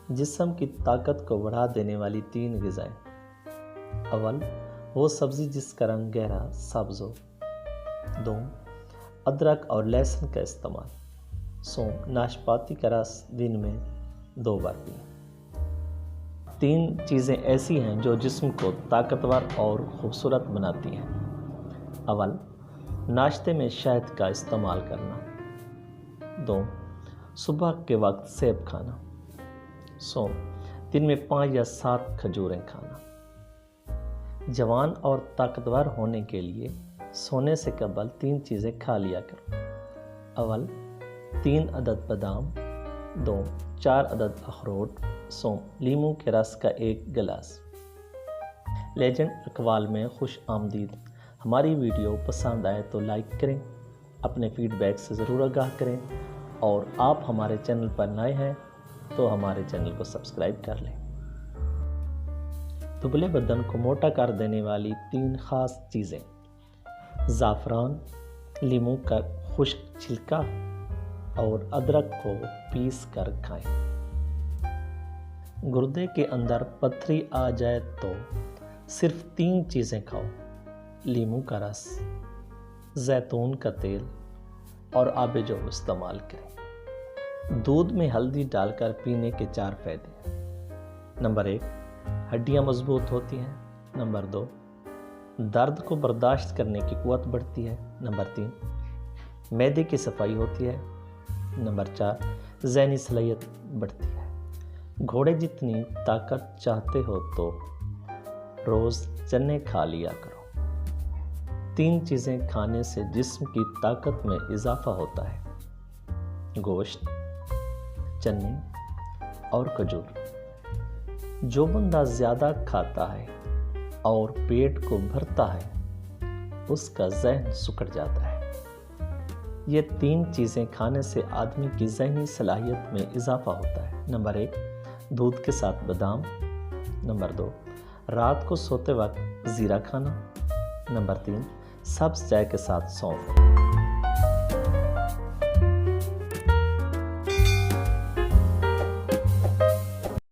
جسم کی طاقت کو بڑھا دینے والی 3 غذائیں۔ اول، وہ سبزی جس کا رنگ گہرا سبز ہو۔ 2، ادرک اور لہسن کا استعمال۔ سونف، ناشپاتی کا رس دن میں 2 بار پئیں۔ 3 چیزیں ایسی ہیں جو جسم کو طاقتور اور خوبصورت بناتی ہیں۔ اول، ناشتے میں شہد کا استعمال کرنا۔ 2، صبح کے وقت سیب کھانا۔ سونف، دن میں 5 یا 7 کھجوریں کھانا۔ جوان اور طاقتور ہونے کے لیے سونے سے قبل 3 چیزیں کھا لیا کرو۔ اول، 3 عدد بادام۔ 2، 4 عدد اخروٹ۔ سونف، لیموں کے رس کا 1 گلاس۔ لیجنڈ اقوال میں خوش آمدید۔ ہماری ویڈیو پسند آئے تو لائک کریں، اپنے فیڈ بیک سے ضرور آگاہ کریں، اور آپ ہمارے چینل پر نئے ہیں تو ہمارے چینل کو سبسکرائب کر لیں۔ دبلے بدن کو موٹا کر دینے والی 3 خاص چیزیں: زعفران، لیموں کا خشک چھلکا اور ادرک کو پیس کر کھائیں۔ گردے کے اندر پتھری آ جائے تو صرف 3 چیزیں کھاؤ: لیموں کا رس، زیتون کا تیل اور آب جو استعمال کریں۔ دودھ میں ہلدی ڈال کر پینے کے 4 فائدے۔ نمبر 1، ہڈیاں مضبوط ہوتی ہیں۔ نمبر 2، درد کو برداشت کرنے کی قوت بڑھتی ہے۔ نمبر 3، معدے کی صفائی ہوتی ہے۔ نمبر 4، ذہنی صلاحیت بڑھتی ہے۔ گھوڑے جتنی طاقت چاہتے ہو تو روز چنے کھا لیا کرو۔ 3 چیزیں کھانے سے جسم کی طاقت میں اضافہ ہوتا ہے: گوشت، چنے اور کھجور۔ جو بندہ زیادہ کھاتا ہے اور پیٹ کو بھرتا ہے، اس کا ذہن سکڑ جاتا ہے۔ یہ 3 چیزیں کھانے سے آدمی کی ذہنی صلاحیت میں اضافہ ہوتا ہے۔ نمبر 1، دودھ کے ساتھ بادام۔ نمبر 2، رات کو سوتے وقت زیرہ کھانا۔ نمبر 3، سبز چائے کے ساتھ سونف۔